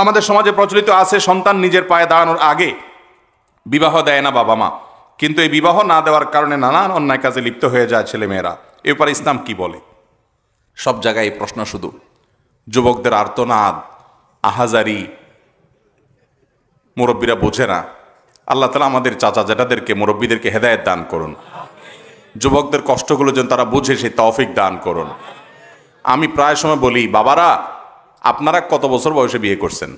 আমাদের সমাজে প্রচলিত আছে সন্তান নিজের পায়ে দাঁড়ানোর আগে বিবাহ দেয় না বাবা মা, কিন্তু এই বিবাহ না দেওয়ার কারণে নানান অন্যায় কাজে লিপ্ত হয়ে যায় ছেলে মেয়েরা। এ ব্যাপারে ইসলাম কি বলে? সব জায়গায় এই প্রশ্ন, শুধু যুবকদের আর্তনাদ, আহাজারি, মুরব্বীরা বোঝে না। আল্লাহ তাআলা আমাদের চাচা জেঠাদেরকে, মুরব্বীদেরকে হেদায়েত দান করুন, যুবকদের কষ্টগুলো যেন তারা বুঝে সেই তৌফিক দান করুন। আমি প্রায় সময় বলি, বাবারা আপনারা কত বছর বয়সে বিয়ে করছেন?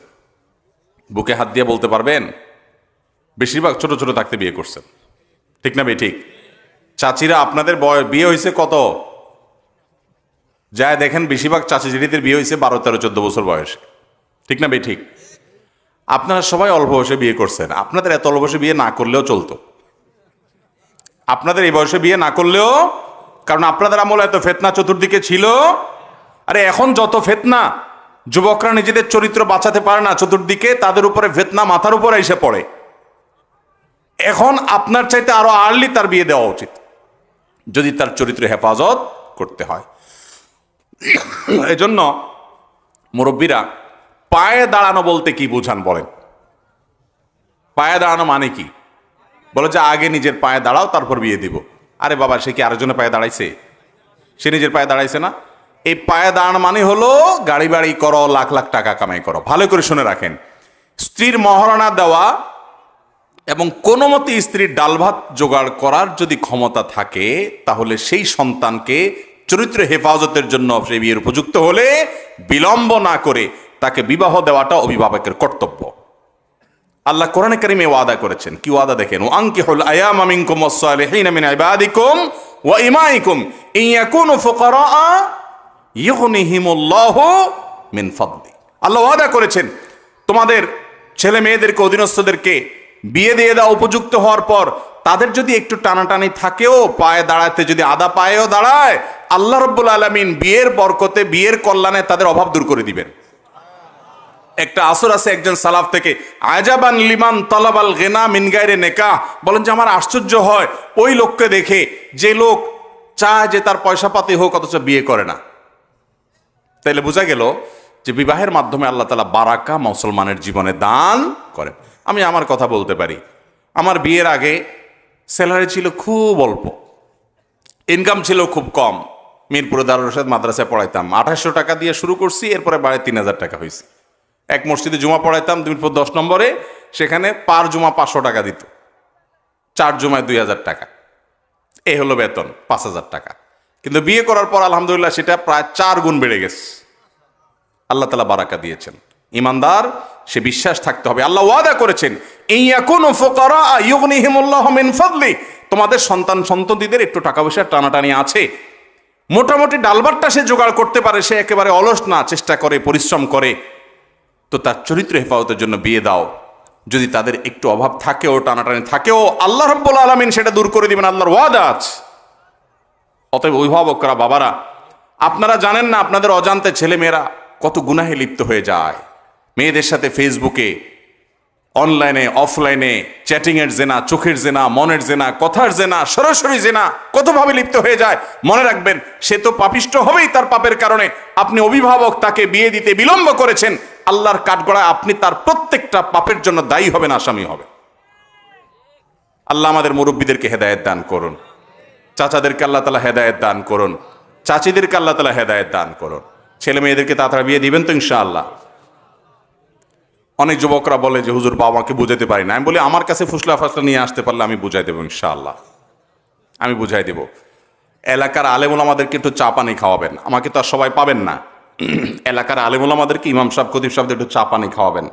বুকে হাত দিয়ে বলতে পারবেন? বেশিরভাগ ছোট ছোট থাকতে বিয়ে করছেন, ঠিক না ভাই? ঠিক। চাচিরা আপনাদের বিয়ে হয়েছে কত? যায় দেখেন বেশিরভাগ চাচি জেঠিদের বিয়ে হয়েছে 12, 13, 14 বছর বয়সে, ঠিক না ভাই? ঠিক। আপনারা সবাই অল্প বয়সে বিয়ে করছেন। আপনাদের এত অল্প বয়সে বিয়ে না করলেও চলতো, আপনাদের এই বয়সে বিয়ে না করলেও, কারণ আপনাদের আমলে এত ফিতনা চতুর্দিকে ছিল। আরে এখন যত ফিতনা, যুবকরা নিজেদের চরিত্র বাঁচাতে পারে না, চতুর্দিকে তাদের উপরে ফিতনা মাথার উপরে এসে পড়ে। এখন আপনার চাইতে আরো আর্লি তার বিয়ে দেওয়া উচিত, যদি তার চরিত্র হেফাজত করতে হয়। এজন্য মুরব্বীরা পায়ে দাঁড়ানো বলতে কি বুঝান বলেন? পায়ে দাঁড়ানো মানে কি? বলে যে আগে নিজের পায়ে দাঁড়াও তারপর বিয়ে দিব। আরে বাবা, সে কি আরেকজনের পায়ে দাঁড়াইছে? সে নিজের পায়ে দাঁড়াইছে না। এই পায়ে দাঁড়ানো মানে হলো গাড়ি বাড়ি করো, লাখ লাখ টাকা কামাই করো। ভালো করে শুনে রাখেন, স্ত্রীর মহারণা দেওয়া এবং কোনো মতে স্ত্রীর ডাল ভাত জোগাড় করার যদি ক্ষমতা থাকে, তাহলে সেই সন্তানকে চরিত্র হেফাজতের জন্য সে বিয়ের উপযুক্ত হলে বিলম্ব না করে তাকে বিবাহ দেওয়াটা অভিভাবকের কর্তব্য। আল্লাহ কোরআনে কারিমে ওয়াদা করেছেন। কি ওয়াদা দেখেন? আনকিহুল আয়ামা মিনকুম ওয়াস-সালিহিনা মিন ইবাদিকুম ওয়া ইমাইকুম ইন ইয়াকুনু ফুকারা ইউগনিহিমুল্লাহু মিন ফাদলি। আল্লাহ ওয়াদা করেছেন তোমাদের ছেলে মেয়েদেরকে, অধীনস্থদেরকে বিয়ে দিয়ে দাও উপযুক্ত হওয়ার পর। তাদের যদি একটু টানাটানি থাকেও, পায়ে দাঁড়াতে যদি আদা পায়েও দাঁড়ায়, আল্লাহ রাব্বুল আলামিন বিয়ের বরকতে, বিয়ের কল্যাণে তাদের অভাব দূর করে দিবেন। একটা আসর আছে একজন সালাফ থেকে, আজাবান লিমান তালাবাল গিনা মিন গায়রি নিকাহ, বলেন যে আমার আশ্চর্য হয় ওই লোককে দেখে যে লোক চায় যে তার পয়সা পাতি হোক অথচ বিয়ে করে না। তাইলে বোঝা গেল যে বিবাহের মাধ্যমে আল্লাহ তাআলা বারাকা মুসলমানের জীবনে দান করেন। আমি আমার কথা বলতে পারি, আমার বিয়ের আগে স্যালারি ছিল খুব অল্প, ইনকাম ছিল খুব কম। মিরপুরে দারুল ইরশাদ মাদ্রাসায় পড়াইতাম, 2800 টাকা দিয়ে শুরু করছি, এরপরে বাড়ে 3000 টাকা হয়েছে। এক মসজিদে জুমা পড়াইতাম মিরপুর 10 নম্বরে, সেখানে পার জুমা 500 টাকা দিত, 4 জুমায় 2000 টাকা। এই হলো বেতন, 5000 টাকা। কিন্তু বিয়ে করার পর আলহামদুলিল্লাহ সেটা প্রায় 4 গুণ বেড়ে গেছে। আল্লাহ তাআলা বারাকা দিয়েছেন। ইমানদার সে বিশ্বাস থাকতে হবে। আল্লাহ ওয়াদা করেছেন ইয়াকুনু ফুকারা ইউগনিহিমুল্লাহু মিন ফাদলি, তোমাদের সন্তান সন্ততিদের একটু টাকা পয়সার টানাটানি আছে, মোটামুটি ডালবারটা সে জোগাড় করতে পারে, সে একেবারে অলস না, চেষ্টা করে, পরিশ্রম করে, তো তার চরিত্র হেফাজতের জন্য বিয়ে দাও। যদি তাদের একটু অভাব থাকেও, টানাটানি থাকেও, আল্লাহ রাব্বুল আলামিন সেটা দূর করে দিবেন, আল্লাহর ওয়াদা আছে। অতএব অভিভাবকরা, বাবারা, আপনারা জানেন না আপনাদের অজান্তে ছেলে মেয়েরা কত গুনাহে লিপ্ত হয়ে যায়। মেয়েদের সাথে ফেসবুকে, অনলাইনে, অফলাইনে চ্যাটিংয়ের জেনা, চোখের জেনা, মনের জেনা, কথার জেনা, সরাসরি জেনা কতভাবে লিপ্ত হয়ে যায়। মনে রাখবেন, সে তো পাপিষ্ট হবেই তার পাপের কারণে। আপনি অভিভাবক, তাকে বিয়ে দিতে বিলম্ব করেছেন, আল্লাহর কাঠগড়ায় আপনি তার প্রত্যেকটা পাপের জন্য দায়ী হবেন, আসামি হবে। আল্লাহ আমাদের মুরব্বীদেরকে হেদায়েত দান করুন, চাচাদেরকে আল্লাহ তাআলা হেদায়েত দান করুন, চাচিদেরকে আল্লাহ তাআলা হেদায়েত দান করুন। ছেলে মেয়েদেরকে তাড়াতাড়ি বিয়ে দিবেন তো ইনশাআল্লাহ। অনেক যুবকরা বলে যে হুজুর বাবাকে বুঝাইতে পারি না। আমি বলি আমার কাছে ফুসলা ফাসলা নিয়ে আসতে পারলে আমি বুঝাই দেবো ইনশাআল্লাহ, আমি বুঝাই দেব। এলাকার আলেম ওলামাদেরকে একটু চা পানি খাওয়াবেন, আমাকে তো আর সবাই পাবেন না। এলাকার আলেম ওলামাদেরকে, ইমাম সাহেব, খতিব সাহেবদের একটু চা পানি খাওয়াবেন,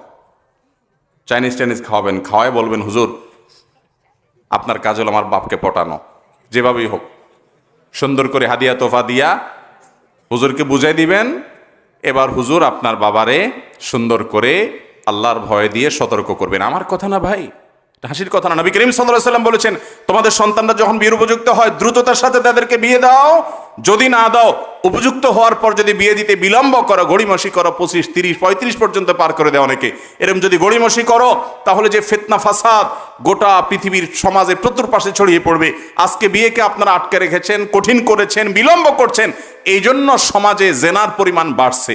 চাইনিজ টাইনিজ খাওয়াবেন, খাওয়াই বলবেন হুজুর আপনার কাজ হলো আমার বাপকে পটানো, যেভাবেই হোক সুন্দর করে হাদিয়া তোফা দিয়া হুজুরকে বুঝাই দিবেন। এবার হুজুর আপনার বাবারে সুন্দর করে আল্লাহর ভয় দিয়ে সতর্ক করবেন। আমার কথা না ভাই, হাসির কথা না। নবী করিম সাল্লাল্লাহু আলাইহি ওয়াসাল্লাম বলেছেন, তোমাদের সন্তানরা যখন বিয়ের উপযুক্ত হয় দ্রুততার সাথে তাদেরকে বিয়ে দাও। যদি না দাও, উপযুক্ত হওয়ার পর যদি বিয়ে দিতে বিলম্ব করো, গড়িমসি করো, 25, 30, 35 পর্যন্ত পার করে দেয় অনেকে, এরকম যদি গড়িমসি করো, তাহলে যে ফিতনা ফাসাদ গোটা পৃথিবীর সমাজে চতুর্পাশে ছড়িয়ে পড়বে। আজকে বিয়েকে আপনারা আটকে রেখেছেন, কঠিন করেছেন, বিলম্ব করছেন, এই জন্য সমাজে জেনার পরিমাণ বাড়ছে।